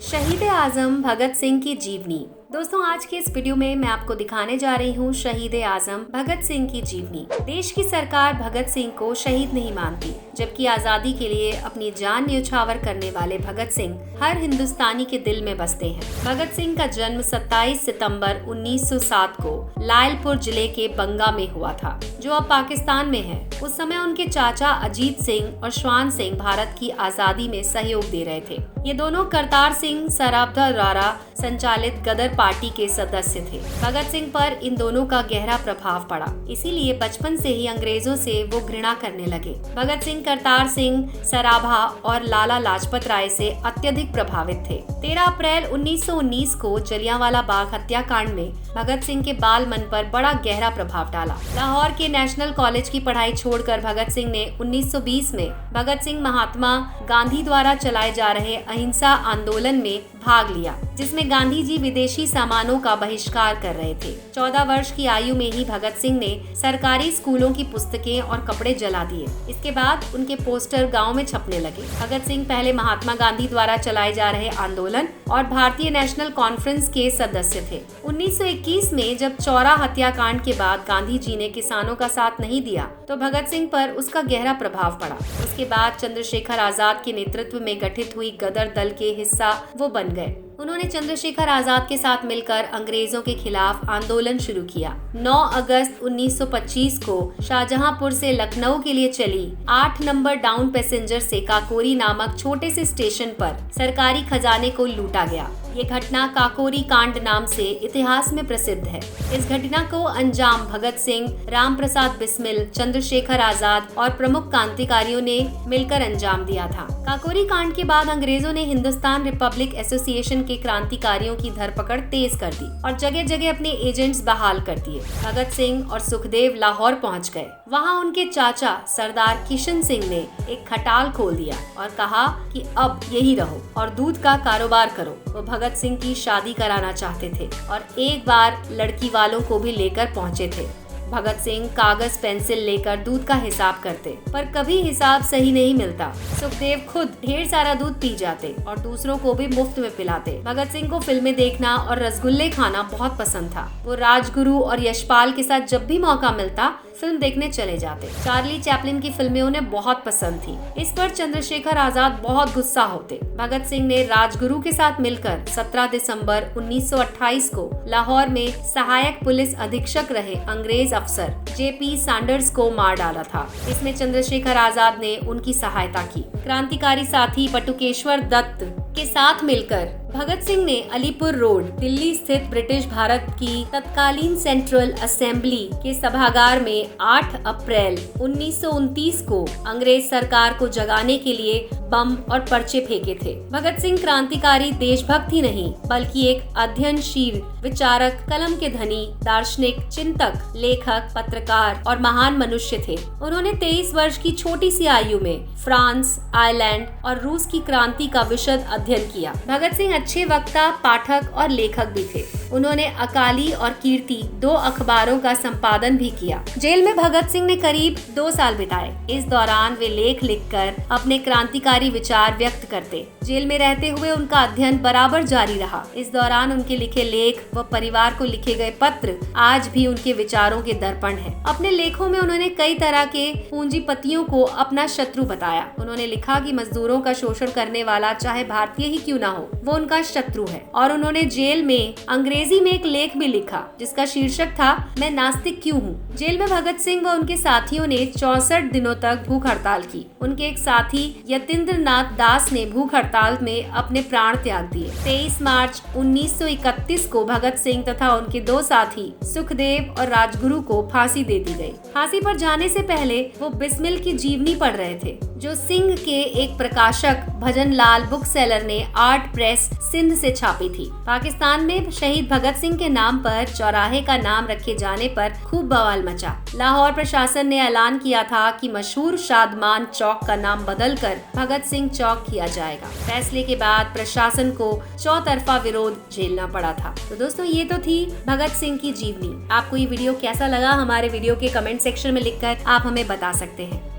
शहीद आजम भगत सिंह की जीवनी। दोस्तों, आज के इस वीडियो में मैं आपको दिखाने जा रही हूँ शहीद आजम भगत सिंह की जीवनी। देश की सरकार भगत सिंह को शहीद नहीं मानती, जबकि आजादी के लिए अपनी जान न्यौछावर करने वाले भगत सिंह हर हिंदुस्तानी के दिल में बसते हैं। भगत सिंह का जन्म 27 सितंबर 1907 को लायलपुर जिले के बंगा में हुआ था, जो अब पाकिस्तान में है। उस समय उनके चाचा अजीत सिंह और श्वान सिंह भारत की आजादी में सहयोग दे रहे थे। ये दोनों करतार सिंह सराबदा द्वारा संचालित गदर पार्टी के सदस्य थे। भगत सिंह पर इन दोनों का गहरा प्रभाव पड़ा, इसीलिए बचपन से ही अंग्रेजों से वो घृणा करने लगे। भगत सिंह करतार सिंह सराभा और लाला लाजपत राय से अत्यधिक प्रभावित थे। 13 अप्रैल 1919 को जलियांवाला बाग हत्याकांड में भगत सिंह के बाल मन पर बड़ा गहरा प्रभाव डाला। लाहौर के नेशनल कॉलेज की पढ़ाई छोड़कर भगत सिंह ने 1920 में भगत सिंह महात्मा गांधी द्वारा चलाए जा रहे अहिंसा आंदोलन में भाग लिया, जिसमें गांधी जी विदेशी सामानों का बहिष्कार कर रहे थे। 14 वर्ष की आयु में ही भगत सिंह ने सरकारी स्कूलों की पुस्तकें और कपड़े जला दिए। इसके बाद उनके पोस्टर गांव में छपने लगे। भगत सिंह पहले महात्मा गांधी द्वारा चलाए जा रहे आंदोलन और भारतीय नेशनल कॉन्फ्रेंस के सदस्य थे। 1921 में जब चौरा हत्याकांड के बाद गांधी जी ने किसानों का साथ नहीं दिया, तो भगत सिंह पर उसका गहरा प्रभाव पड़ा। उसके बाद चंद्रशेखर आजाद के नेतृत्व में गठित हुई गदर दल के हिस्सा वो बन गए। उन्होंने चंद्रशेखर आजाद के साथ मिलकर अंग्रेजों के खिलाफ आंदोलन शुरू किया। 9 अगस्त 1925 को शाहजहांपुर से लखनऊ के लिए चली 8 नंबर डाउन पैसेंजर से काकोरी नामक छोटे से स्टेशन पर सरकारी खजाने को लूटा गया। ये घटना काकोरी कांड नाम से इतिहास में प्रसिद्ध है। इस घटना को अंजाम भगत सिंह, राम प्रसाद बिस्मिल, चंद्रशेखर आजाद और प्रमुख क्रांतिकारियों ने मिलकर अंजाम दिया था। काकोरी कांड के बाद अंग्रेजों ने हिंदुस्तान रिपब्लिक एसोसिएशन के क्रांतिकारियों की धरपकड़ तेज कर दी और जगह जगह अपने एजेंट्स बहाल कर दिए। भगत सिंह और सुखदेव लाहौर पहुंच गए। वहां उनके चाचा सरदार किशन सिंह ने एक खटाल खोल दिया और कहा कि अब यही रहो और दूध का कारोबार करो। वो भगत सिंह की शादी कराना चाहते थे और एक बार लड़की वालों को भी लेकर पहुंचे थे। भगत सिंह कागज पेंसिल लेकर दूध का हिसाब करते, पर कभी हिसाब सही नहीं मिलता। सुखदेव खुद ढेर सारा दूध पी जाते और दूसरों को भी मुफ्त में पिलाते। भगत सिंह को फिल्में देखना और रसगुल्ले खाना बहुत पसंद था। वो राजगुरु और यशपाल के साथ जब भी मौका मिलता फिल्म देखने चले जाते। चार्ली चैपलिन की फिल्में उन्हें बहुत पसंद थी। इस पर चंद्रशेखर आजाद बहुत गुस्सा होते। भगत सिंह ने राजगुरु के साथ मिलकर 17 दिसंबर 1928 को लाहौर में सहायक पुलिस अधीक्षक रहे अंग्रेज अफसर जेपी सैंडर्स को मार डाला था। इसमें चंद्रशेखर आजाद ने उनकी सहायता की। क्रांतिकारी साथी बटुकेश्वर दत्त के साथ मिलकर भगत सिंह ने अलीपुर रोड दिल्ली स्थित ब्रिटिश भारत की तत्कालीन सेंट्रल असेंबली के सभागार में 8 अप्रैल 1929 को अंग्रेज सरकार को जगाने के लिए बम और पर्चे फेंके थे। भगत सिंह क्रांतिकारी देशभक्त ही नहीं, बल्कि एक अध्ययनशील विचारक, कलम के धनी, दार्शनिक, चिंतक, लेखक, पत्रकार और महान मनुष्य थे। उन्होंने 23 वर्ष की छोटी सी आयु में फ्रांस, आयरलैंड और रूस की क्रांति का विशद अध्ययन किया। भगत सिंह अच्छे वक्ता, पाठक और लेखक भी थे। उन्होंने अकाली और कीर्ति 2 अखबारों का संपादन भी किया। जेल में भगत सिंह ने करीब 2 साल बिताए। इस दौरान वे लेख लिखकर अपने क्रांतिकारी विचार व्यक्त करते। जेल में रहते हुए उनका अध्ययन बराबर जारी रहा। इस दौरान उनके लिखे लेख व परिवार को लिखे गए पत्र आज भी उनके विचारों के दर्पण है। अपने लेखों में उन्होंने कई तरह के पूंजीपतियों को अपना शत्रु बताया। उन्होंने लिखा कि मजदूरों का शोषण करने वाला चाहे भारतीय ही क्यों ना हो, वो उनका शत्रु है। और उन्होंने जेल में अंग्रेजी में एक लेख भी लिखा जिसका शीर्षक था मैं नास्तिक क्यों हूँ। जेल में भगत सिंह व उनके साथियों ने 64 दिनों तक भूख हड़ताल की। उनके एक साथी यतीन्द्र नाथ दास ने भूख हड़ताल में अपने प्राण त्याग दिए। 23 मार्च 1931 को भगत सिंह तथा उनके 2 साथी सुखदेव और राजगुरु को फांसी दे दी गई। फांसी पर जाने से पहले वो बिस्मिल की जीवनी पढ़ रहे थे, जो सिंह के एक प्रकाशक भजन लाल बुक सेलर ने आर्ट प्रेस सिंध से छापी थी। पाकिस्तान में शहीद भगत सिंह के नाम पर चौराहे का नाम रखे जाने पर खूब बवाल मचा। लाहौर प्रशासन ने ऐलान किया था कि मशहूर शादमान चौक का नाम बदलकर भगत सिंह चौक किया जाएगा। फैसले के बाद प्रशासन को चौतरफा विरोध झेलना पड़ा था। तो दोस्तों, ये तो थी भगत सिंह की जीवनी। आपको ये वीडियो कैसा लगा, हमारे वीडियो के कमेंट सेक्शन में लिखकर आप हमें बता सकते हैं।